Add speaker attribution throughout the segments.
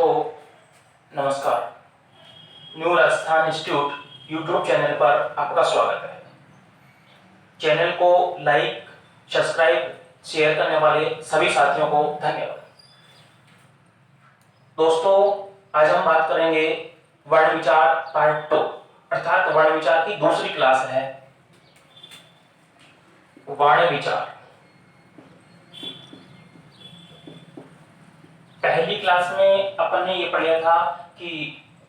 Speaker 1: दोस्तों नमस्कार। New Rajasthan institute YouTube channel पर आपका स्वागत है। चैनल को लाइक, सब्सक्राइब, शेयर करने वाले सभी साथियों को धन्यवाद। दोस्तों आज हम बात करेंगे वर्ण विचार पार्ट 2 अर्थात वर्ण विचार की दूसरी क्लास है वर्ण विचार। पहली क्लास में अपन ने ये पढ़ा था कि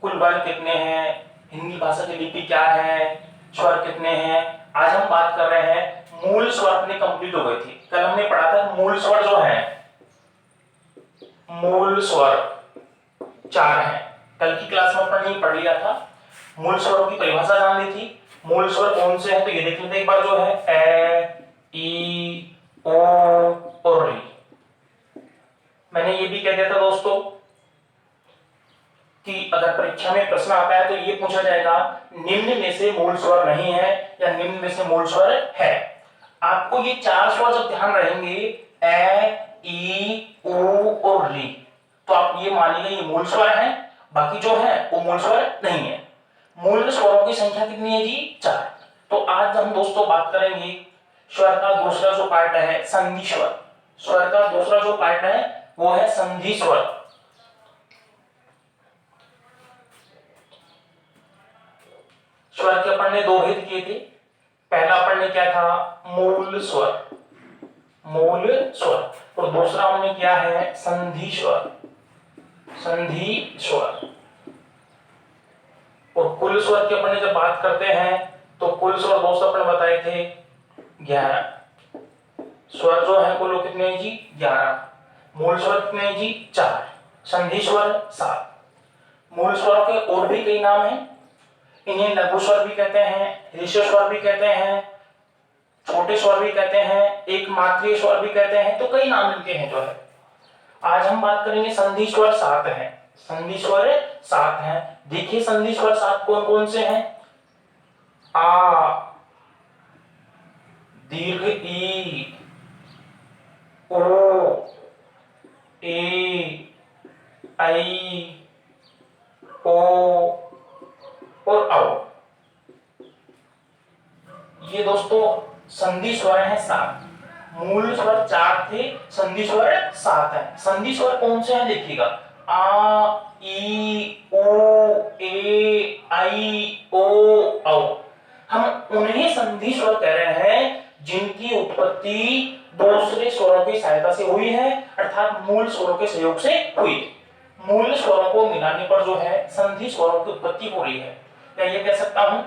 Speaker 1: कुल वर्ण कितने हैं, हिंदी भाषा की लिपि क्या है, स्वर कितने हैं। आज हम बात कर रहे हैं मूल स्वर अपने कंप्लीट हो गई थी। कल हमने पढ़ा था मूल स्वर जो है, मूल स्वर 4 हैं। कल की क्लास में अपन ने पढ़ लिया था, मूल स्वरों की परिभाषा जान ली थी। मूल स्वर कौन से हैं तो ये देख लेते एक बार, जो है ए, ई, ओ और री। मैंने ये भी कह दिया था दोस्तों कि अगर परीक्षा में प्रश्न आता है तो ये पूछा जाएगा निम्न में से मूल स्वर नहीं है या निम्न में से मूल स्वर है। आपको ये 4 स्वर जब ध्यान रहेंगे ए, ई, ओ और री, तो आप ये मानिए ये मूल स्वर है, बाकी जो है वो मूल स्वर नहीं है। मूल स्वरों की संख्या कितनी है जी? 4। तो आज हम दोस्तों बात करेंगे स्वर का दूसरा जो पार्ट है संधि स्वर। स्वर का दूसरा जो पार्ट है वो है संधि स्वर। स्वर के अपन ने 2 भेद किए थे। पहला अपन ने क्या था? मूल स्वर, मूल स्वर। और दूसरा हमने किया है संधि स्वर, संधि स्वर। और कुल स्वर की अपन ने जब बात करते हैं तो कुल स्वर दोस्तों अपन बताए थे 11। स्वर जो है कुल कितने हैं जी? 11। मूल स्वर कितने हैं जी? 4। संधि स्वर 7। मूल स्वरों के और भी कई नाम हैं। इन्हें लघु स्वर भी कहते हैं, ऋषभ स्वर भी कहते हैं, छोटे स्वर भी कहते हैं, एक मात्रीय स्वर भी कहते हैं। तो कई नाम इनके हैं जो है। आज हम बात करेंगे संधि स्वर 7 हैं। संधि स्वर 7 हैं। देखिए संधि स्वर 7 कौन कौन से हैं? आ, दीर्घ ई, ओ, ए, आई, ओ और औ। ये दोस्तों संधि स्वर हैं 7। मूल स्वर 4 थे, संधि स्वर 7 है। संधि स्वर कौन से हैं देखिएगा, आ, ई, ओ, ए, आई, ओ, औ। हम उन्हीं संधि स्वर कह रहे हैं जिनकी उत्पत्ति दूसरे स्वरों की सहायता से हुई है, अर्थात मूल स्वरों के सहयोग से हुई। मूल स्वरों को मिलाने पर जो है संधि स्वरों की उत्पत्ति हो रही है। या ये कह सकता हूं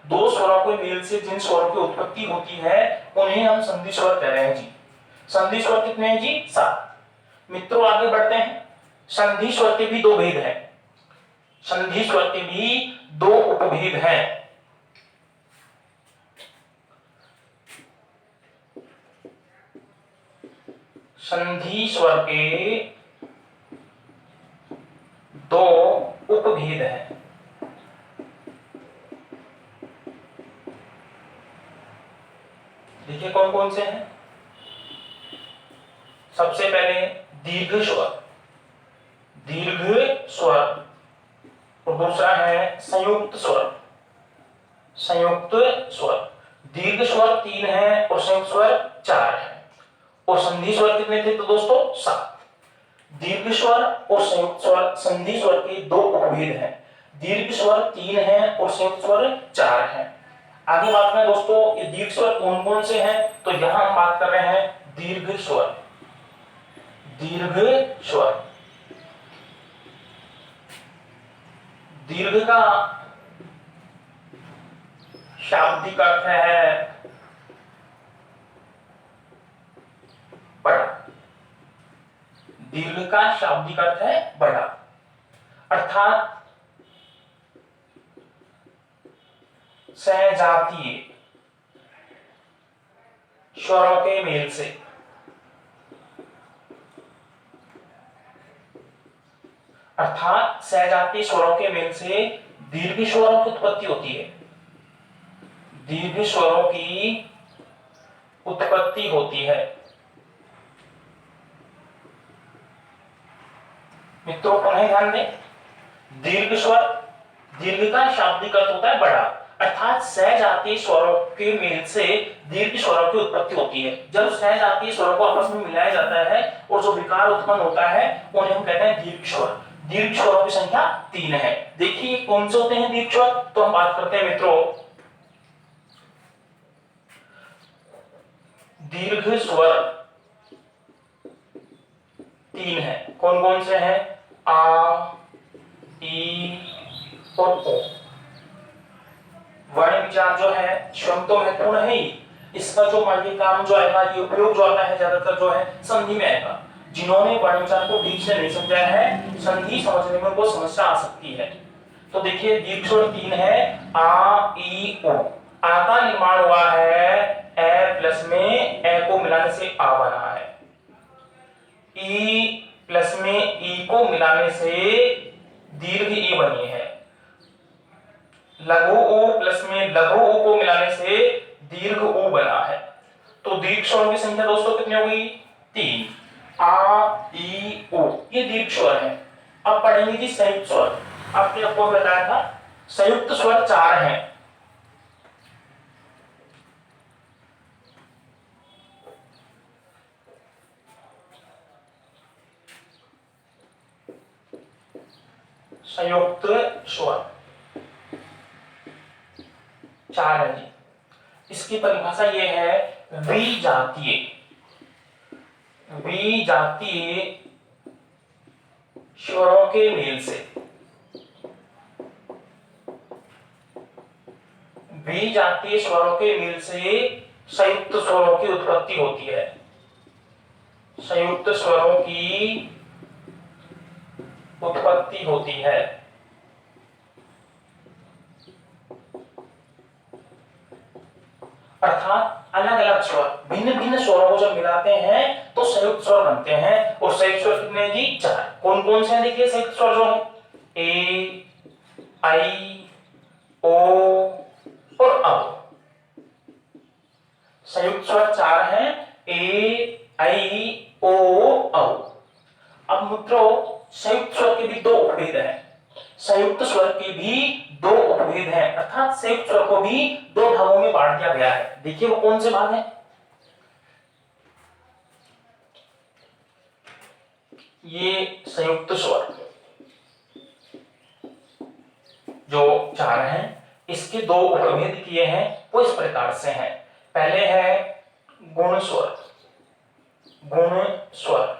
Speaker 1: 2 स्वरों के मेल से जिन स्वरों की उत्पत्ति होती है उन्हें हम संधि स्वर कह रहे हैं जी। संधि स्वर कितने हैं जी? 7। मित्रों आगे बढ़ते हैं। संधि स्वर के भी 2 भेद हैं। संधि स्वर के भी 2 उपभेद हैं। संधि स्वर के 2 उपभेद हैं। देखिए कौन कौन से हैं। सबसे पहले दीर्घ स्वर, दीर्घ स्वर। और दूसरा है संयुक्त स्वर, संयुक्त स्वर। दीर्घ स्वर 3 है और संयुक्त स्वर 4 है। और संधि स्वर कितने थे तो दोस्तों? 7। दीर्घ स्वर और संयुक्त स्वर, संधि स्वर के 2 उपभेद हैं। दीर्घ स्वर 3 है और संयुक्त स्वर 4 है। आगे बात करें दोस्तों ये दीर्घ स्वर कौन कौन से हैं, तो यहां हम बात कर रहे हैं दीर्घ स्वर, दीर्घ स्वर। दीर्घ का शाब्दिक अर्थ है बड़ा। दीर्घ का शाब्दिक अर्थ है बड़ा, अर्थात सजातीय स्वरों के मेल से, अर्थात सजातीय स्वरों के मेल से दीर्घ स्वरों की उत्पत्ति होती है। दीर्घ स्वरों की उत्पत्ति होती है। मित्रों पुनः ध्यान दें, दीर्घ स्वर, दीर्घ का शाब्दिक अर्थ होता है बड़ा, अर्थात सहजातीय स्वरों के मेल से दीर्घ स्वरों की उत्पत्ति होती है। जब सहजातीय स्वरों को आपस में मिलाया जाता है और जो विकार उत्पन्न होता है उन्हें हम कहते हैं दीर्घ स्वर। दीर्घ स्वरों की संख्या 3 है। देखिए कौन से होते हैं दीर्घ स्वर, तो हम बात करते हैं मित्रों, दीर्घ स्वर 3 है। कौन कौन से हैं? आ, ई और ओ। वर्ण विचार जो है स्वयं तो महत्वपूर्ण है ही, इसका जो मार्गी काम जो आएगा, ये उपयोग जो आता है ज्यादातर जो है संधि में आएगा। जिन्होंने वर्ण विचार को ठीक से नहीं समझा है, संधि समझने में उनको समस्या आ सकती है। तो देखिए दीर्घ स्वर 3 है, आ ई ओ। आ का निर्माण हुआ है ए प्लस में ए को मिलाने से आ बना है, ई प्लस में ई को मिलाने से दीर्घ ई बनी है, लघु ओ प्लस में लघु ओ को मिलाने से दीर्घ ओ बना है। तो दीर्घ स्वरों की संख्या दोस्तों कितनी हो गई? 3। आ ई ओ ये दीर्घ स्वर है। अब पढ़ेंगे जी संयुक्त स्वर। आपको बताया था संयुक्त स्वर 4 हैं। संयुक्त स्वर 4 है जी। इसकी परिभाषा ये है विजातीय, विजातीय स्वरों के मेल से, विजातीय स्वरों के मेल से संयुक्त स्वरों की उत्पत्ति होती है। संयुक्त स्वरों की उत्पत्ति होती है। अर्थात अलग अलग स्वर, भिन्न भिन्न स्वरों को जब मिलाते हैं तो संयुक्त स्वर बनते हैं। और संयुक्त स्वर कितने हैं जी? 4। कौन कौन से हैं देखिए संयुक्त स्वर जो है? ए, आई, ओ और औ। संयुक्त स्वर 4 हैं, ए, आई, ओ, औ। अब मित्रों संयुक्त स्वर के भी 2 उपभेद हैं। संयुक्त स्वर के भी 2 उपभेद हैं, अर्थात संयुक्त स्वर को भी 2 भागों में बांट दिया गया है। देखिए वो कौन से भाग हैं? ये संयुक्त स्वर जो 4 हैं, इसके 2 उपभेद किए हैं, वो इस प्रकार से हैं। पहले है गुण स्वर, गुण स्वर,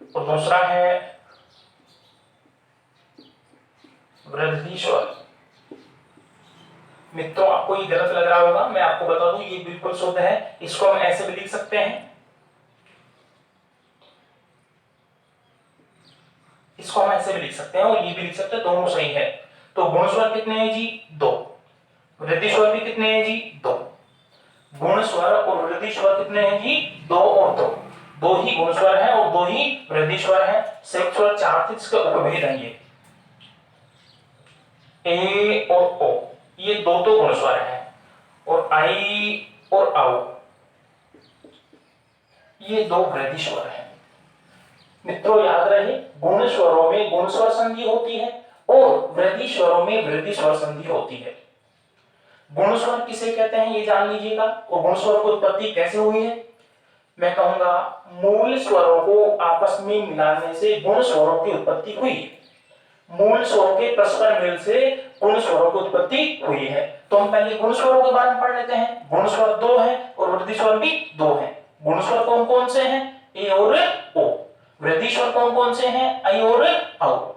Speaker 1: और दूसरा है वृद्धि स्वर। मित्रों आपको ये गलत लग रहा होगा, मैं आपको बता दूं ये बिल्कुल शुद्ध है। इसको हम ऐसे भी लिख सकते हैं, इसको हम ऐसे भी लिख सकते हैं और ये भी लिख सकते हैं, दोनों सही है। तो गुण स्वर कितने हैं जी? 2। वृद्धि स्वर भी कितने हैं जी? 2। गुण स्वर और वृद्धि स्वर कितने हैं जी? 2 और 2। 2 ही गुण स्वर है और 2 ही वृद्धि स्वर है। संयुक्त स्वर 4 थे, इसके उपभेद हैं ये ए और ओ, ये 2 तो गुण स्वर हैं, और आई और औ ये 2 वृद्धि स्वर हैं। मित्रों याद रहे गुण स्वरों में गुण स्वर संधि होती है और वृद्धि स्वरों में वृद्धि स्वर संधि होती है। गुण स्वर किसे कहते हैं ये जान लीजिएगा, और गुण स्वर की उत्पत्ति कैसे हुई है? मैं कहूंगा मूल स्वरों को आपस में मिलाने से गुण स्वरों की उत्पत्ति हुई है। मूल स्वरों के परस्पर मेल से गुण स्वरों की उत्पत्ति हुई है। तो हम पहले गुण स्वरों के बारे में पढ़ लेते हैं। गुण स्वर 2 हैं और वृद्धि स्वर भी 2 हैं। गुण स्वर कौन कौन से हैं? ए और ओ। वृद्धि स्वर कौन कौन से हैं? आई और औ।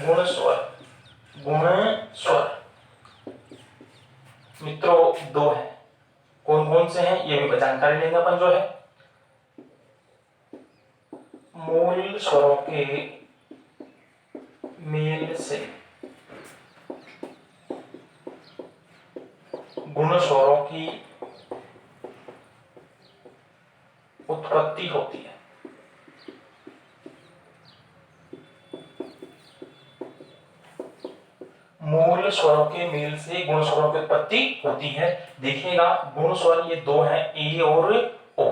Speaker 1: गुण स्वर, गुण स्वर मित्रों 2 हैं। कौन कौन से हैं ये भी जानकारी लेंगे अपन जो है। मूल स्वरों के मेल से गुण स्वरों की उत्पत्ति होती है। मूल स्वरों के मेल से गुण स्वरों की उत्पत्ति होती है। देखिएगा गुण स्वर ये दो हैं, ए और ओ।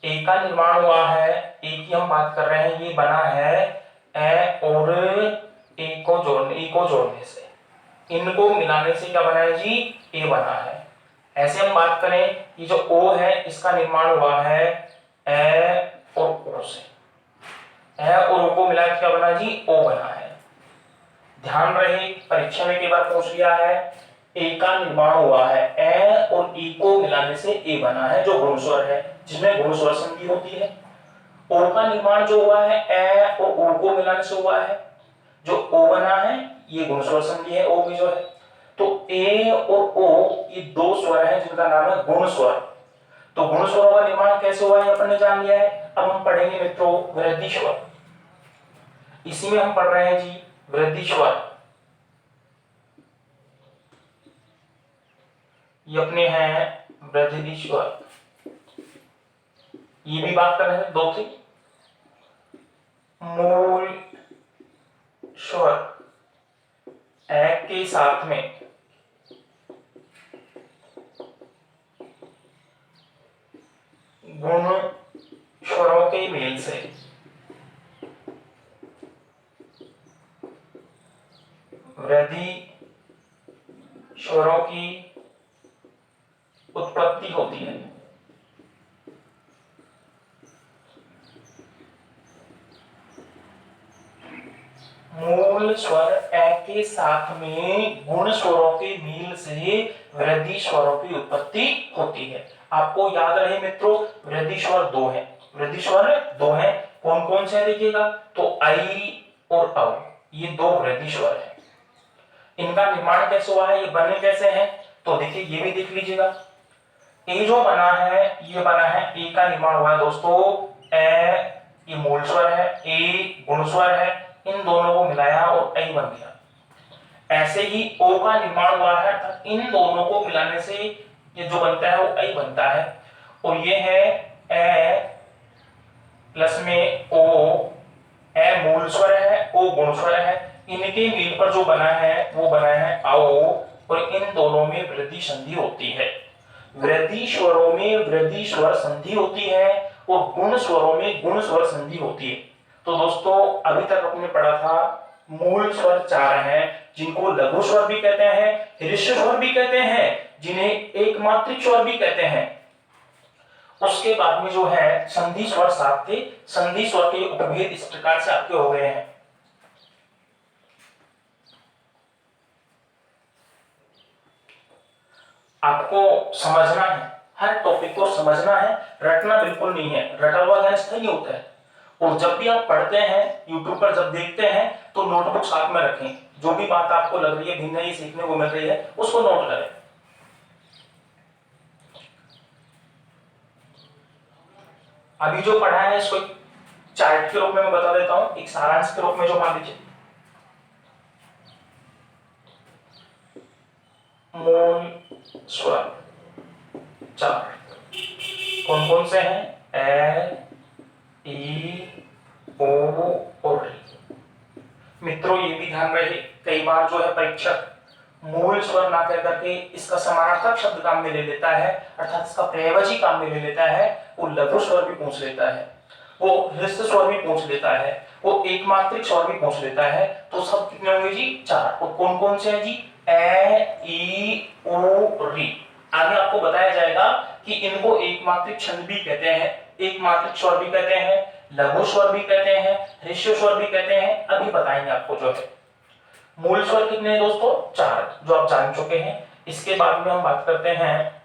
Speaker 1: ए का निर्माण हुआ है, ए की हम बात कर रहे हैं, ये बना है ए और ए को जोड़ने से, इनको मिलाने से क्या बना है जी, ए बना है। ऐसे हम बात करें कि जो ओ है इसका निर्माण हुआ है ए और ओ से, ए और ओ को मिलाकर क्या बना जी, ओ बना है। ध्यान रहे परीक्षा में कई बार पूछ लिया है, ए का निर्माण हुआ है, ए और ई को मिलाने से ए बना है जो गुण स्वर है, जिसमें गुण स्वर संधि होती है। ओ का निर्माण जो हुआ है ए और ओ को मिलाने से हुआ है, जो ओ बना है ये गुण स्वर संधि है, ओ भी जो है। तो ए और ओ ये दो स्वर हैं जिनका नाम है गुण स्वर। तो गुण स्वरों का निर्माण कैसे हुआ है अपन ने जान लिया है। अब हम पढ़ेंगे मित्रों वृद्धि स्वर। इसी में हम पढ़ रहे हैं जी वृद्धि स्वर। ये अपने हैं वृद्धि स्वर। ये भी बात कर रहे हैं दो थी, मूल स्वर एक के साथ में गुण स्वरों के मेल से वृद्धि स्वरों की उत्पत्ति होती है। मूल स्वर ए के साथ में गुण स्वरों के मेल से वृद्धि स्वरों की उत्पत्ति होती है। आपको याद रहे मित्रों वृद्धि स्वर दो है, वृद्धि स्वर दो है। कौन कौन से देखिएगा, तो आई और औ, ये दो वृद्धि स्वर है। इनका निर्माण कैसे हुआ है, ये बने कैसे हैं, तो देखिए ये भी देख लीजिएगा। ए जो बना है ये बना है, ए का निर्माण हुआ है दोस्तों ए, ये मूल स्वर है, ए गुण स्वर है, इन दोनों को मिलाया और ऐ बन गया। ऐसे ही ओ का निर्माण हुआ है, इन दोनों को मिलाने से ये जो बनता है वो ऐ बनता है। और ये है ए प्लस में ओ, ए मूल स्वर है, ओ गुण स्वर है, इनके मिल पर जो बना है वो बना है आओ, और इन दोनों में वृद्धि संधि होती है। वृद्धि स्वरों में वृद्धि स्वर संधि होती है और गुण स्वरों में गुण स्वर संधि होती है। तो दोस्तों अभी तक आपने पढ़ा था मूल स्वर चार हैं, जिनको लघु स्वर भी कहते हैं, ह्रस्व स्वर भी कहते हैं, जिन्हें एकमात्रिक स्वर भी कहते हैं। उसके बाद में जो है संधि स्वर सात थे। संधि स्वर के उपभेद इस प्रकार से आपके हो गए हैं। आपको समझना है, हर टॉपिक को समझना है, रटना बिल्कुल नहीं है। रटा हुआ ज्ञान स्थायी होता है। और जब भी आप पढ़ते हैं यूट्यूब पर जब देखते हैं तो नोटबुक साथ में रखें। जो भी बात आपको लग रही है भिन्न ही सीखने को मिल रही है उसको नोट करें। अभी जो पढ़ा है इसको चार्ट के रूप में मैं बता देता हूं, एक सारांश के रूप में जो मान लीजिए मूल स्वर चार कौन कौन से हैं, ए ई ओ और री। मित्रों ये भी ध्यान रहे कई बार जो है परीक्षक मूल स्वर ना कह करके इसका समानार्थक शब्द काम में ले लेता है, अर्थात इसका प्रयोज्य काम में ले लेता है। वो लघु स्वर भी पूछ लेता है, वो ह्रस्व स्वर भी पूछ लेता है, वो एकमात्रिक स्वर भी पूछ लेता है। तो सब कितने होंगे जी, चार। और कौन कौन से हैं जी, ए ई ओ री। आगे आपको बताया जाएगा कि इनको एकमात्रिक छंद भी कहते हैं, एकमात्रिक स्वर भी कहते हैं, लघु स्वर भी कहते हैं, ह्रस्व स्वर भी कहते हैं। अभी बताएंगे आपको जो है। मूल स्वर कितने हैं दोस्तों, चार, जो आप जान चुके हैं। इसके बाद में हम बात करते हैं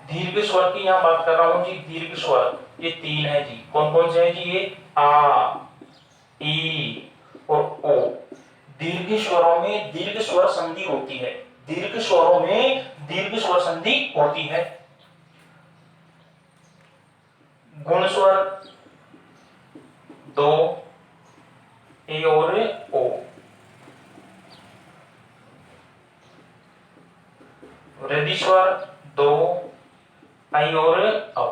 Speaker 1: दीर्घ स्वर की। यहां बात कर रहा हूं जी दीर्घ स्वर, ये तीन है जी। कौन कौन से हैं जी, ये आ, ई और ओ। दीर्घ स्वरों में दीर्घ स्वर संधि होती है, दीर्घ स्वरों में दीर्घ स्वर संधि होती है। गुण स्वर दो, ए और ओ। वृद्धि स्वर दो, आई और औ।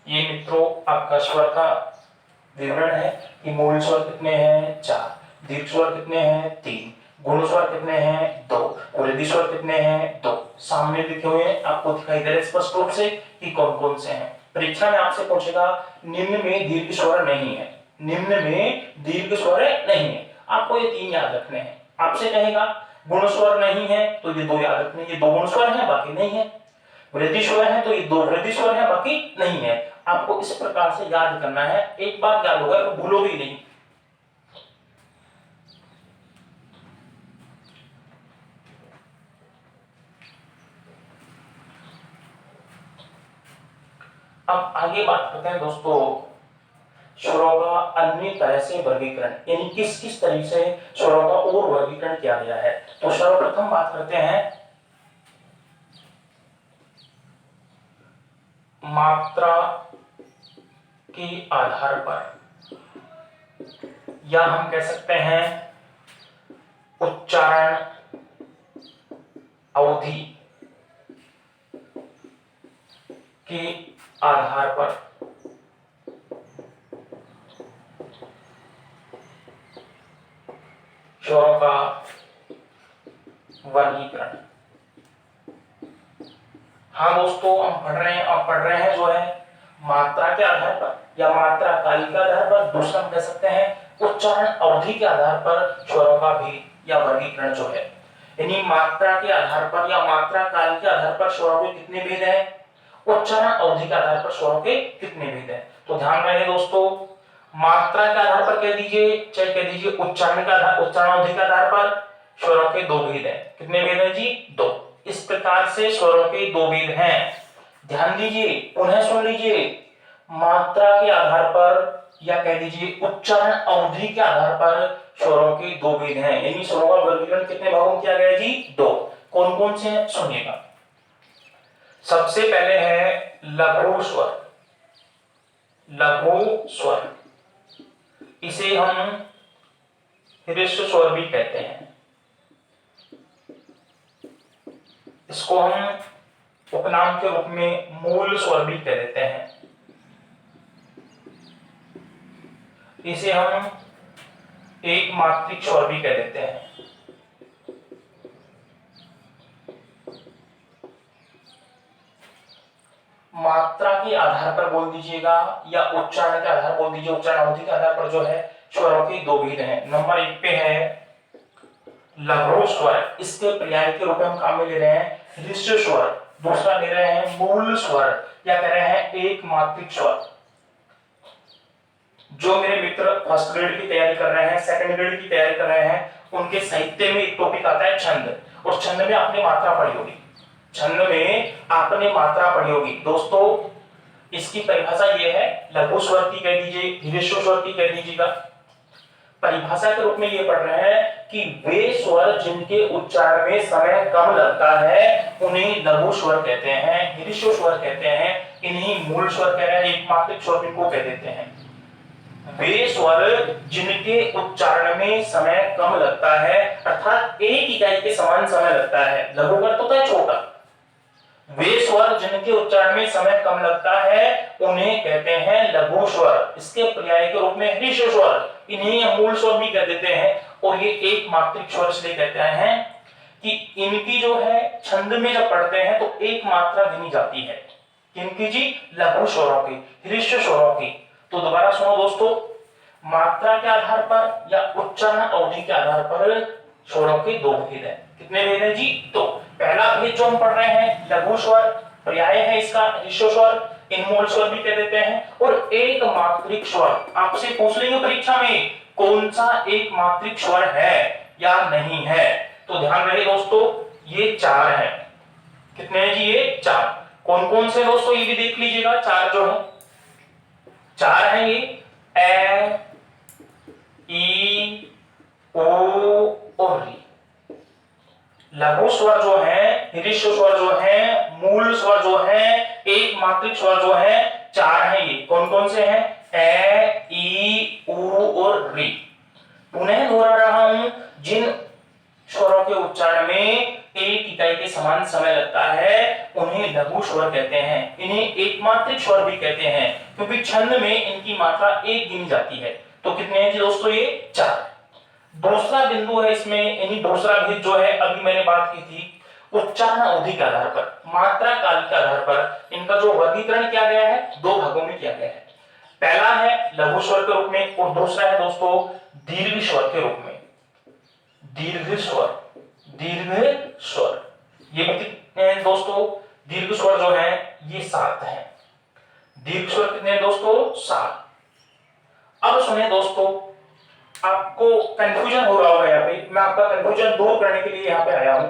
Speaker 1: ये मित्रों आपका स्वर का विवरण है कि मूल स्वर कितने हैं 4, दीर्घ स्वर कितने हैं 3, गुण स्वर कितने हैं 2, वृद्धि स्वर कितने हैं 2। सामने लिखे हुए हैं, आपको दिखाई दे रहे स्पष्ट रूप से कि कौन कौन से हैं। परीक्षा में आपसे पूछेगा निम्न में दीर्घ स्वर नहीं है, निम्न में दीर्घ स्वर नहीं है, आपको ये 3 याद रखने हैं। आपसे कहेगा गुण स्वर नहीं है, तो ये 2 याद रखने, ये 2 गुण स्वर हैं बाकी नहीं है। वृद्धि स्वर है तो ये 2 वृद्धि स्वर है बाकी नहीं है। आपको इस प्रकार से याद करना है, एक बार याद होगा तो भूलोगे ही नहीं। अब आगे बात करते हैं दोस्तों स्वरों का अन्य तरह से वर्गीकरण, यानी किस किस तरीके से स्वरों का और वर्गीकरण किया गया है। तो सर्वप्रथम बात करते हैं मात्रा के आधार पर, या हम कह सकते हैं उच्चारण अवधि के आधार पर स्वरों का वर्गीकरण। हाँ दोस्तों, हम पढ़ रहे हैं जो है मात्रा के आधार पर या मात्रा काल के आधार पर, दूसरा हम कह सकते हैं उच्चारण अवधि के आधार पर स्वरों का भी या वर्गीकरण जो है, यानी मात्रा के आधार पर या मात्रा काल के आधार पर स्वरों के कितने भेद हैं, उच्चारण अवधि के आधार पर स्वरों के कितने भेद हैं। तो ध्यान रहे दोस्तों, मात्रा के आधार पर कह दीजिए चाहे कह दीजिए उच्चारण का आधार, उच्चारण अवधि के आधार पर स्वरों के 2 भेद हैं। कितने भेद हैं जी 2। इस प्रकार से स्वरों के 2 भेद हैं। ध्यान दीजिए, पुनः सुन लीजिए, मात्रा के आधार पर या कह दीजिए उच्चारण अवधि के आधार पर स्वरों के 2 भेद हैं, यानी स्वरों का वर्गीकरण कितने भागों में किया गया है जी 2। कौन कौन से हैं सुनिएगा। सबसे पहले है लघु स्वर, लघु स्वर, इसे हम ह्रस्व स्वर भी कहते हैं। इसको हम उपनाम के रूप में मूल स्वर भी कह देते हैं। इसे हम एक मात्रिक स्वर भी कह देते हैं। मात्रा के आधार पर बोल दीजिएगा या उच्चारण के आधार बोल दीजिए, उच्चारण अवधि के आधार पर जो है स्वरों के 2 भेद हैं। नंबर 1 पे है लघु स्वर, इसके पर्याय के रूप में हम काम में ले रहे हैं ह्रस्व स्वर। दूसरा ले रहे हैं मूल स्वर या कह रहे हैं एक मात्रिक स्वर। जो मेरे मित्र फर्स्ट ग्रेड की तैयारी कर रहे हैं, सेकंड ग्रेड की तैयारी कर रहे हैं, उनके साहित्य में एक टॉपिक आता है छंद, और छंद में आपने मात्रा पढ़ी होगी, छंद में आपने मात्रा पढ़ी होगी। दोस्तों इसकी परिभाषा ये है, लघु स्वर की कह दीजिए, ह्रस्व स्वर की कह दीजिएगा। परिभाषा के रूप में ये पढ़ रहे हैं कि वे स्वर जिनके उच्चारण में समय कम लगता है उन्हें लघु स्वर कहते हैं, ह्रस्व स्वर कहते हैं, इन्हीं मूल स्वर कह रहे हैं, एक मात्रिक स्वर इनको कह देते हैं। वे स्वर जिनके उच्चारण में समय कम लगता है, अर्थात एक इकाई के समान समय लगता है, लघु का तो है छोटा, वे स्वर जिनके उच्चारण में समय कम लगता है उन्हें कहते हैं लघु स्वर। इसके पर्याय के रूप में ह्रस्व स्वर, इन्हें मूल स्वर भी कह देते हैं, और ये एक मात्रिक स्वर इसलिए कहते हैं कि इनकी जो है छंद में जब पढ़ते हैं तो एक मात्रा गिनी जाती है, किनकी जी लघु स्वरों की, ह्रस्व स्वरों की। तो दोबारा सुनो दोस्तों, मात्रा के आधार पर या उच्चारण अवधि के आधार पर स्वरों के 2 भेद हैं। कितने भेद हैं जी 2। पहला भेद जो हम पढ़ रहे हैं लघु स्वर, पर्याय है इसका ह्रस्व स्वर, इन मूल स्वर भी कह देते हैं, और एक मात्रिक स्वर। आपसे पूछ लेंगे परीक्षा में कौन सा एक मात्रिक स्वर है या नहीं है, तो ध्यान रहे दोस्तों ये 4 हैं। कितने हैं जी ये 4। कौन कौन से दोस्तों ये भी देख लीजिएगा, 4 जो है 4 हैं ये, ए ई ओ और री। लघु स्वर जो है, ह्रस्व स्वर जो है, मूल स्वर जो है, एक मात्रिक स्वर जो है 4 हैं ये। कौन कौन से हैं, ए ई उ और री। पुनः दोहरा रहा हूं, जिन स्वरों के उच्चारण में एक इकाई के समान समय लगता है उन्हें लघु स्वर कहते हैं। इन्हें एकमात्रिक स्वर भी कहते हैं क्योंकि छंद में इनकी मात्रा एक गिनी जाती है। तो कितने हैं जी दोस्तों, ये 4। दूसरा बिंदु है इसमें, यानी दूसरा भेद जो है, अभी मैंने बात की थी उच्चारण अवधि के आधार पर, मात्रा काल के आधार पर इनका जो वर्गीकरण किया गया है 2 भागों में किया गया है। पहला है लघु स्वर के रूप में और दूसरा है दोस्तों दीर्घ स्वर के रूप में। दीर्घ स्वर, दीर्घ स्वर ये भी कितने हैं दोस्तों, दीर्घ स्वर जो है ये 7 है। दीर्घ स्वर कितने हैं दोस्तों, 7। अब सुनिए दोस्तों, आपको कंफ्यूजन हो रहा होगा यहाँ पे, मैं आपका कंफ्यूजन दूर करने के लिए यहाँ पे आया हूं।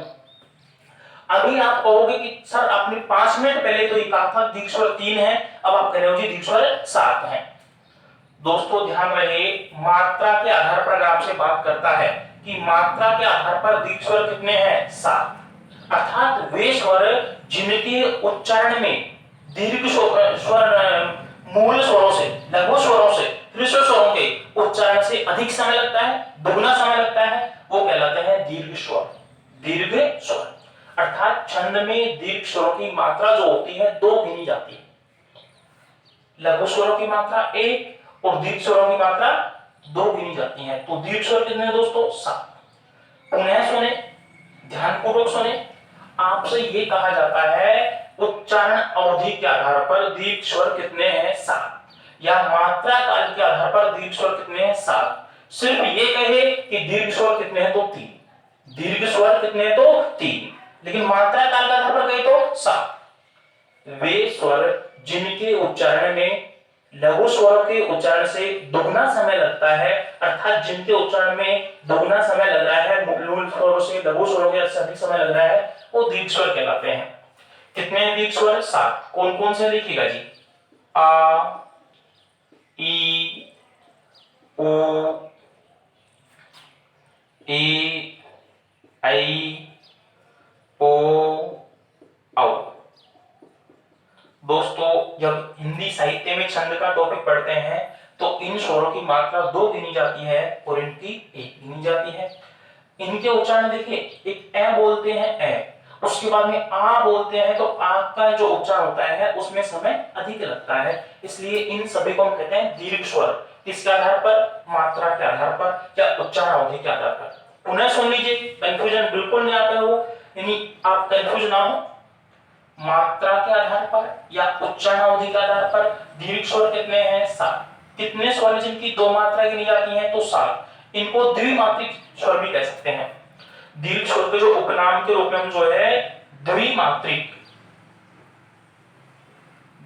Speaker 1: अभी आप कहोगे कि सर आपने 5 मिनट पहले तो ये कहा था दीर्घ स्वर 3 है, अब आप कह रहे हो जी दीर्घ स्वर 7 है। दोस्तों ध्यान रहे, मात्रा के आधार पर आपसे बात करता है कि मात्रा के आधार पर दीर्घ स्वर कितने हैं, 7। अर्थात वे स्वर जिनके उच्चारण में दीर्घ स्वर मूल स्वरों से, लघु स्वरों से, हृस्व स्वरों के उच्चारण से अधिक समय लगता है, दुगना समय लगता है, वो कहलाते हैं दीर्घ स्वर। दीर्घ स्वर अर्थात छंद में दीर्घ स्वरों की मात्रा जो होती है 2 गिनी जाती है। लघु स्वरों की मात्रा 1 और दीर्घ स्वरों की मात्रा 2 गिनी जाती है। तो दीर्घ स्वर कितने हैं दोस्तों, 7। पुनः सुने, ध्यानपूर्वक सुने, आपसे ये कहा जाता है उच्चारण अवधि के आधार पर दीर्घ स्वर कितने हैं, 7, या मात्रा काल के आधार पर दीर्घ स्वर कितने हैं, 7। सिर्फ ये कहे कि दीर्घ स्वर कितने हैं तो 3, दीर्घ स्वर कितने हैं तो 3, लेकिन मात्रा काल के आधार पर कहे तो 7। वे स्वर जिनके उच्चारण में लघु स्वरों के उच्चारण से दुगना समय लगता है, अर्थात जिनके उच्चारण में दुगना समय लग रहा है, मूल स्वरों से लघु स्वरों के अधिक समय लग रहा है, वो दीर्घ स्वर कहलाते हैं। कितने हैं दीर्घ स्वर, 7। कौन कौन से देखिएगा जी, आ, ई, ओ, ए, आई, ओ, औ। दोस्तों जब हिंदी साहित्य में छंद का टॉपिक पढ़ते हैं तो इन स्वरों की मात्रा 2 गिनी जाती है और इनकी 1 गिनी जाती है। इनके उच्चारण देखिए, एक ए बोलते हैं ए, उसके बाद में आ बोलते हैं तो आ का जो उच्चारण होता है उसमें समय अधिक लगता है, इसलिए इन सभी को हम कहते हैं दीर्घ स्वर। किसके आधार पर, मात्रा के आधार पर या उच्चारण अवधि के आधार पर। पुनः सुन लीजिए, कंफ्यूजन बिल्कुल नहीं आता हो, यानी आप कंफ्यूज ना हो। मात्रा के आधार पर या उच्चारण अवधि के आधार पर दीर्घ स्वर कितने हैं, 7। कितने स्वर जिनकी 2 मात्रा गिनी जाती है तो 7। इनको द्विमात्रिक स्वर भी कह सकते हैं। दीर्घ स्वर के जो उपनाम के रूप में जो है द्विमात्रिक,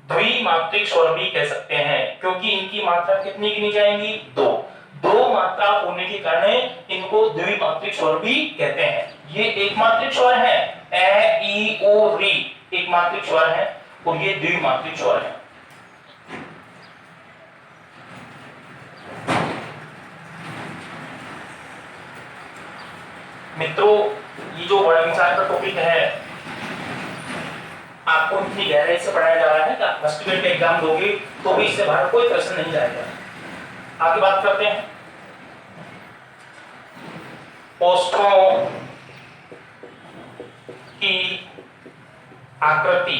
Speaker 1: द्विमात्रिक स्वर भी कह सकते हैं, क्योंकि इनकी मात्रा कितनी गिनी जाएंगी, 2 मात्रा होने के कारण इनको द्विमात्रिक स्वर भी कहते हैं। ये एकमात्रिक स्वर है, ए, ई, ओ, री एकमात्रिक स्वर है और ये द्विमात्रिक स्वर है। मित्रों ये जो बड़ा विचार का टॉपिक है आपको इतनी गहराई से पढ़ाया जा रहा है कि आप फर्स्ट ग्रेड का एग्जाम दोगे तो भी इससे बाहर कोई प्रश्न नहीं जाएगा। आगे बात करते हैं ओष्ठों की आकृति।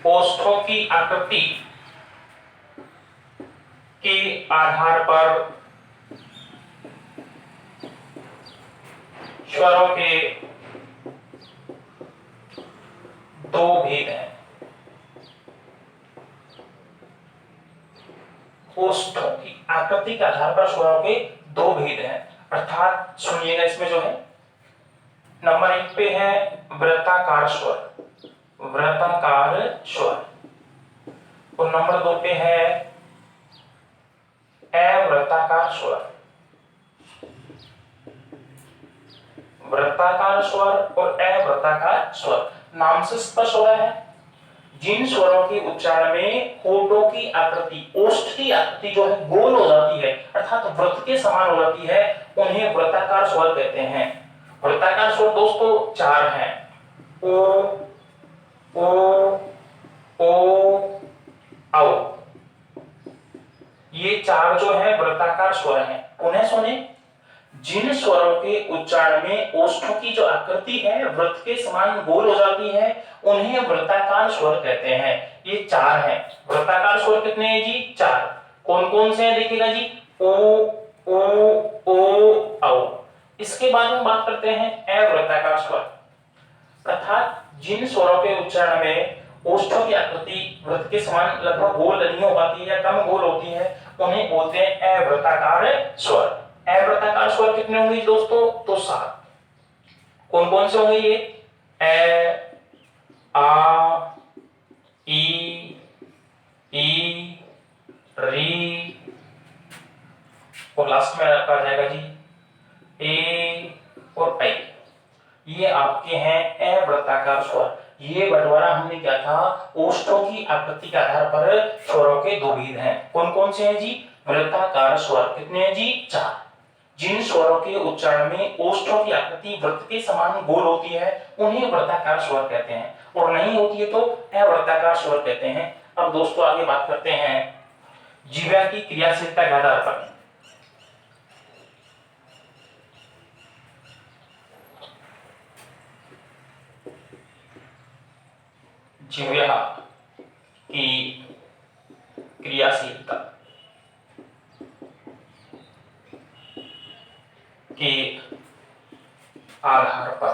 Speaker 1: ओष्ठों की आकृति के आधार पर स्वरों के 2 भेद हैं। ओष्ठों की आकृति के आधार पर स्वरों के 2 भेद हैं, अर्थात सुनिएगा, इसमें जो है नंबर 1 पे है वृत्ताकार स्वर, वृत्ताकार स्वर, और नंबर 2 पे है अवृत्ताकार स्वर। वृत्ताकार स्वर और अवृत्ताकार स्वर नाम से स्पष्ट हो रहा है, जिन स्वरों के उच्चारण में होठों की आकृति, ओष्ठ की आकृति जो है गोल हो जाती है, अर्थात वृत्त के समान हो जाती है, उन्हें वृत्ताकार स्वर कहते हैं। वृत्ताकार स्वर दोस्तों 4 हैं, ओ, औ। ये 4 जो है वृत्ताकार स्वर हैं। उन्हें सुने, जिन स्वरों के उच्चारण में ओष्ठों की जो आकृति है वृत्त के समान गोल हो जाती है उन्हें वृत्ताकार स्वर कहते हैं। ये 4 हैं। वृत्ताकार स्वर कितने हैं जी? 4। कौन कौन से हैं देखिएगा जी? ओ, ओ, औ। इसके बाद हम बात करते हैं अवृत्ताकार स्वर अर्थात जिन स्वरों के उच्चारण में ओष्ठों की आकृति वृत्त के समान लगभग गोल नहीं हो पाती है या कम गोल होती है उन्हें बोलते हैं अवृत्ताकार स्वर। अवृत्ताकार स्वर कितने होंगे दोस्तों? तो 7। कौन कौन से होंगे ये? ए, आ, ई, री और लास्ट में रखा जाएगा जी ए और आई। ये आपके हैं अवृत्ताकार स्वर। ये बंटवारा हमने किया था ओष्ठों की आकृति के आधार पर स्वरों के 2 भेद हैं। कौन कौन से हैं जी? वृत्ताकार स्वर कितने हैं जी? 4। जिन स्वरों के उच्चारण में ओष्ठों की आकृति वृत्त के समान गोल होती है उन्हें वृत्ताकार स्वर कहते हैं और नहीं होती है तो अवृत्ताकार स्वर कहते हैं। अब दोस्तों आगे बात करते हैं जीवा की क्रियाशीलता के आधार पर। जीवा की क्रियाशीलता के आधार पर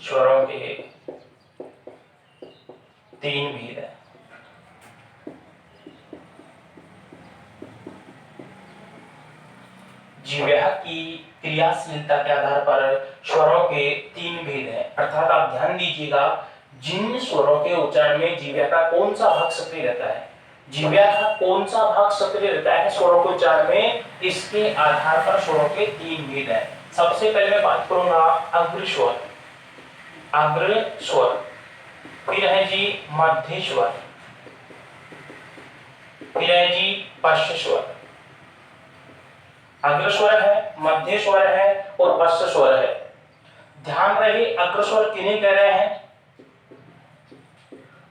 Speaker 1: स्वरों के 3 भेद हैं। जीवा की क्रियाशीलता के आधार पर स्वरों के 3 भेद हैं अर्थात आप ध्यान दीजिएगा जिन स्वरों के उच्चारण में जीवा का कौन सा भाग सक्रिय रहता है, जीवा का कौन सा भाग सक्रिय रहता है स्वरों के उच्चारण में, इसके आधार पर स्वरों के 3 भेद हैं। सबसे पहले मैं बात करूंगा अग्र स्वर, अग्र स्वर, फिर है जी मध्य स्वर, फिर है जी पश्च स्वर। अग्र स्वर है, मध्य स्वर है और पश्च स्वर है। ध्यान रहे अग्र स्वर किन्हें कह रहे हैं?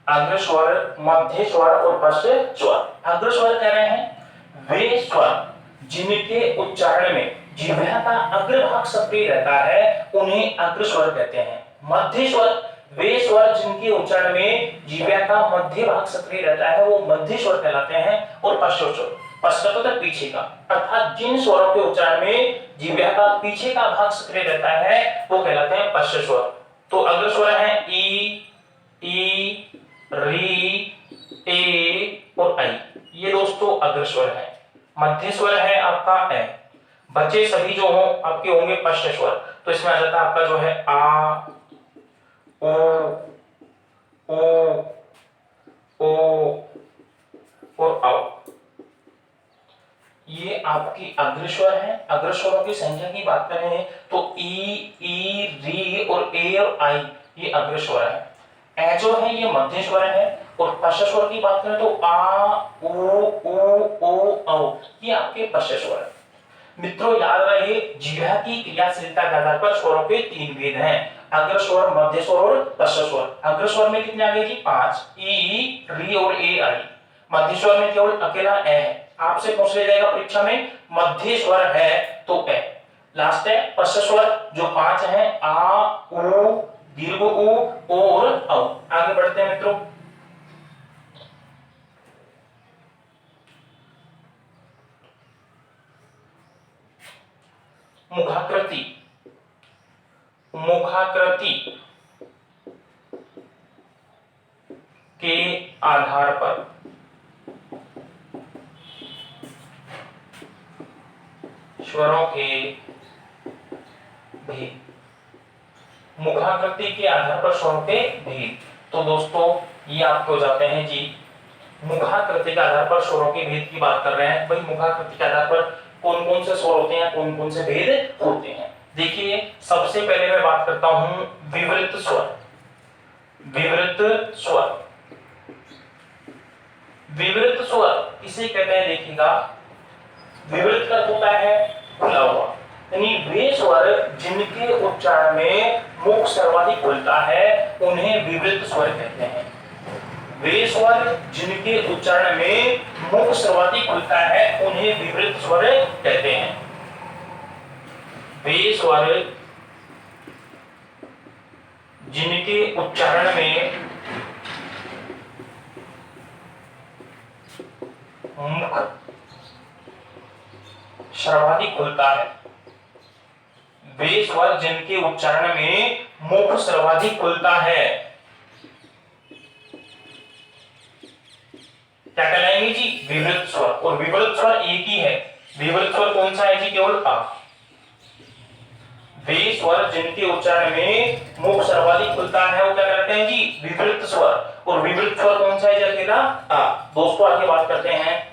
Speaker 1: अग्र स्वर, मध्य स्वर और पश्च स्वर। अग्र स्वर कह रहे हैं वे स्वर जिनके उच्चारण में जिह्वा का अग्र भाग सक्रिय रहता है उन्हें अग्र स्वर कहते हैं। मध्य स्वर वे स्वर जिनके उच्चारण में जिह्वा का मध्य भाग सक्रिय रहता है वो मध्य स्वर कहलाते हैं। और पश्च स्वर, पश्च मतलब पीछे का, अर्थात जिन स्वरों के उच्चारण में जिह्वा का पीछे का भाग सक्रिय रहता है वो कहलाते हैं पश्च स्वर। तो अग्र स्वर है ई, री, ए और आई, ये दोस्तों अग्र स्वर है। मध्य स्वर है आपका ए। बचे सभी जो हो आपके होंगे पश्च स्वर। तो इसमें आ जाता है आपका जो है आ, ओ और औ। ये आपकी अग्र स्वर है। अग्र स्वरों की संख्या की बात करें तो ई, री और ए और आई ये अग्र स्वर है। ए जो है ये मध्य स्वर है और पश्च स्वर की बात करें तो आ, ओ, औ ये आपके पश्च स्वर है। मित्रों याद रहे जिह्वा की क्रियाशीलता के आधार पर स्वरों के 3 भेद हैं, अग्र स्वर, मध्य स्वर और पश्च स्वर। अग्र स्वर में कितने आ गए जी? 5, ई, री और ए आई। मध्य स्वर में केवल अकेला ए है। आपसे पूछ लिया जाएगा परीक्षा में मध्य स्वर है तो ए। लास्ट है पश्च स्वर जो 5 है आ, उ, दीर्घ उ और औ। आगे बढ़ते हैं मित्रों। मुखाकृति, मुखाकृति के आधार पर स्वरों के भेद, मुखाकृति के आधार पर स्वरों के भेद। तो दोस्तों ये आपके हो जाते हैं जी मुखाकृति के आधार पर स्वरों के भेद की बात कर रहे हैं। भाई मुखाकृति के आधार पर कौन कौन से स्वर होते हैं, कौन कौन से भेद होते हैं। देखिए सबसे पहले मैं बात करता हूं विवृत स्वर। विवृत स्वर, विवृत स्वर किसे कहते हैं देखिएगा, विवृत का होता है खुला हुआ, यानी वे स्वर जिनके उच्चारण में मुख सर्वाधिक खुलता है उन्हें विवृत स्वर कहते हैं। वे स्वर जिनके उच्चारण में मुख सर्वाधिक खुलता है उन्हें विवृत स्वर कहते हैं। वे स्वर जिनके उच्चारण में मुख सर्वाधिक खुलता है, वे स्वर जिनके उच्चारण में मुख सर्वाधिक खुलता है, क्या कहलाएंगे जी? विवृत स्वर। और विवृत स्वर एक ही है। विवृत स्वर कौन सा है जी? केवल आ। वे स्वर जिनके उच्चारण में मुख सर्वाधिक खुलता है वो क्या कहते हैं जी? विवृत स्वर। और विवृत स्वर कौन सा है जी? अकेला आ। दोस्तों आगे बात करते हैं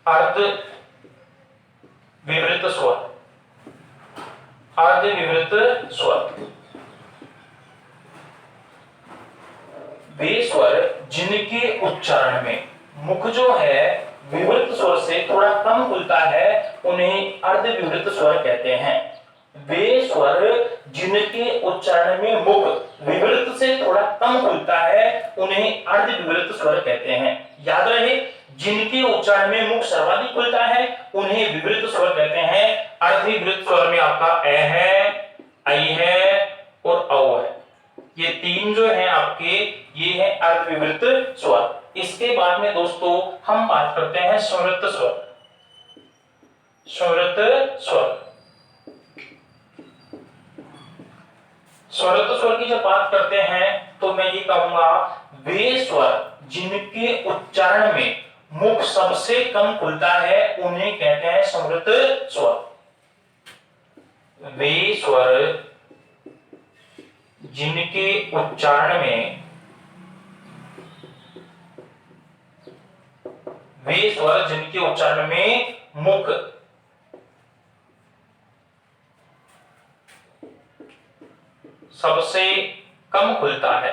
Speaker 1: अर्ध विवृत स्वर। अर्ध विवृत स्वर वे स्वर जिनके उच्चारण में मुख जो है विवृत स्वर से थोड़ा कम खुलता है उन्हें अर्ध विवृत स्वर कहते हैं। वे स्वर जिनके उच्चारण में मुख विवृत से थोड़ा कम खुलता है उन्हें अर्ध विवृत स्वर कहते हैं। याद रहे, जिनके उच्चारण में मुख सर्वाधिक खुलता है उन्हें विवृत स्वर कहते हैं। अर्ध विवृत स्वर में आपका ए है, आई है और औ है। ये तीन जो है आपके, ये है अर्ध विवृत स्वर। इसके बाद में दोस्तों हम बात करते हैं संवृत स्वर। संवृत स्वर, संवृत स्वर की जब बात करते हैं तो मैं ये कहूंगा वे स्वर जिनके उच्चारण में मुख सबसे कम खुलता है उन्हें कहते हैं संवृत स्वर। वे स्वर जिनके उच्चारण में वे स्वर जिनके उच्चारण में मुख सबसे कम खुलता है,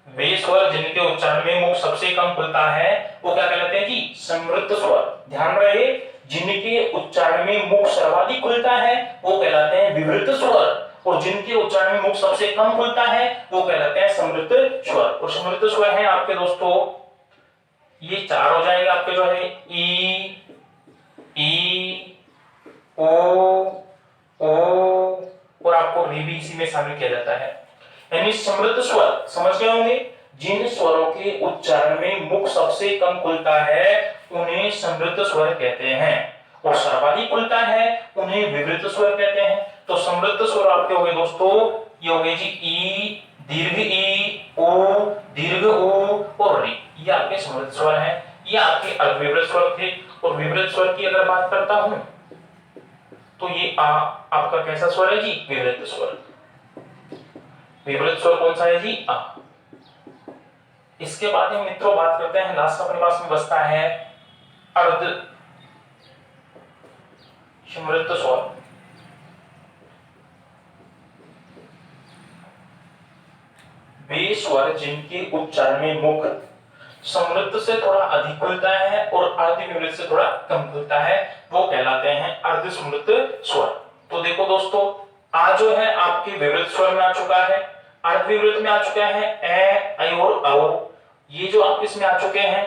Speaker 1: वे स्वर जिनके उच्चारण में मुख सबसे कम खुलता है वो क्या कहलाते हैं जी? संवृत स्वर। ध्यान रहे, जिनके उच्चारण में मुख सर्वाधिक खुलता है वो कहलाते हैं विवृत स्वर और जिनके उच्चारण में मुख सबसे कम खुलता है वो कहलाते हैं संवृत स्वर। और संवृत स्वर है आपके दोस्तों ये चार हो जाएंगे आपके जो है ई, ओ और आपको री भी इसी में शामिल किया जाता है। यानी समृद्ध स्वर समझ गए होंगे, जिन स्वरों के उच्चारण में मुख सबसे कम खुलता है उन्हें समृद्ध स्वर कहते हैं और सर्वाधिक खुलता है उन्हें विवृत स्वर कहते हैं। तो समृद्ध स्वर आपके हो गए दोस्तों, ये हो गए जी ई, दीर्घ ई, ओ, दीर्घ ओ और री, ये आपके समृद्ध स्वर हैं। ये आपके अर्धविवृत स्वर थे। और विवृत स्वर की अगर बात करता हूं तो ये आ आपका कैसा स्वर है जी? विवृत स्वर। विवृत स्वर कौन सा है जी? आ। इसके बाद हम मित्रों बात करते हैं, लास्ट अपने पास में बचता है अर्ध समृद्ध स्वर। वे स्वर जिनके उच्चारण में मुख समृद्ध से थोड़ा अधिक खुलता है और अर्ध विवृत से थोड़ा कम खुलता है वो कहलाते हैं अर्ध समृद्ध स्वर। तो देखो दोस्तों, आ जो है आपके विवृत स्वर में आ चुका है, अर्ध विवृत में आ चुका है ए, ऐ और औ। ये जो आप इसमें आ चुके हैं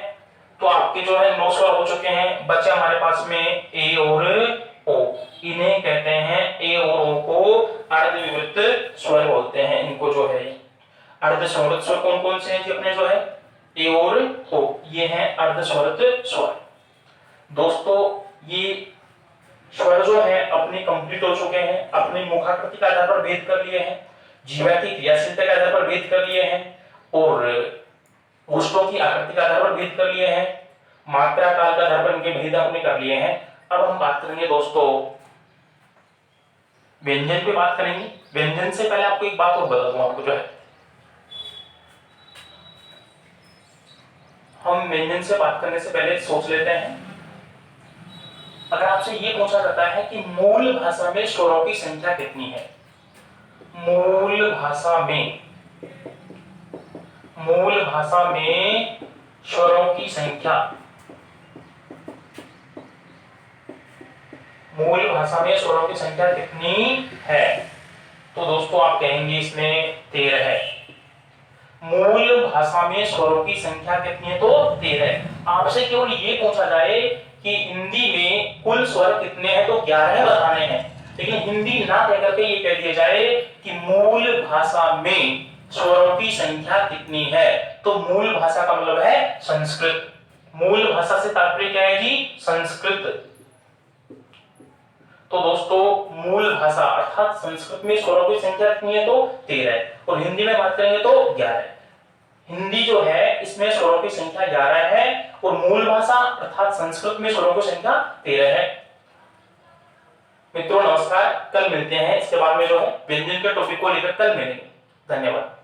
Speaker 1: तो आपके जो है 9 स्वर हो चुके हैं। बचे हमारे पास में ए और ओ, इन्हें कहते हैं ए और ओ को अर्ध विवृत स्वर बोलते हैं। इनको जो है अर्ध समृद्ध स्वर कौन कौन से हैं जी? अपने जो है ए और ओ, ये हैं अर्ध समृद्ध स्वर। दोस्तों ये स्वर जो है अपने कंप्लीट हो चुके हैं, अपनी मुखाकृति के आधार पर भेद कर लिए हैं, जीवा की क्रियाशीलता के आधार पर भेद कर लिए हैं और पुष्पों की आकृति के आधार पर भेद कर लिए हैं, मात्रा काल के आधार पर इनके भेद अपने कर लिए हैं। अब हम बात करेंगे दोस्तों व्यंजन पे बात करेंगे। व्यंजन से पहले आपको एक बात और बता दूं, आपको जो है हम व्यंजन से बात करने से पहले सोच लेते हैं, अगर आपसे ये पूछा जाता है कि मूल भाषा में स्वरों की संख्या कितनी है, मूल भाषा में स्वरों की संख्या मूल भाषा में स्वरों की संख्या कितनी है? तो दोस्तों आप कहेंगे इसमें 13 है। मूल भाषा में स्वरों की संख्या कितनी है? तो 13। आपसे केवल ये पूछा जाए कि हिंदी में कुल स्वर कितने हैं, तो 11 बताने हैं, लेकिन हिंदी ना कह करके ये कह दिया जाए कि मूल भाषा में स्वरों की संख्या कितनी है। तो मूल भाषा का मतलब है संस्कृत। मूल भाषा से तात्पर्य क्या है जी? संस्कृत। तो दोस्तों मूल भाषा अर्थात संस्कृत में स्वरों की संख्या कितनी है? तो 13 है, और हिंदी में बात करेंगे तो 11। हिंदी जो है इसमें स्वरों की संख्या 11 है, और मूल भाषा अर्थात संस्कृत में स्वरों की संख्या 13 है। मित्रों नमस्कार, कल मिलते हैं। इसके बाद में जो है व्यंजन के टॉपिक को लेकर कल मिलेंगे। धन्यवाद।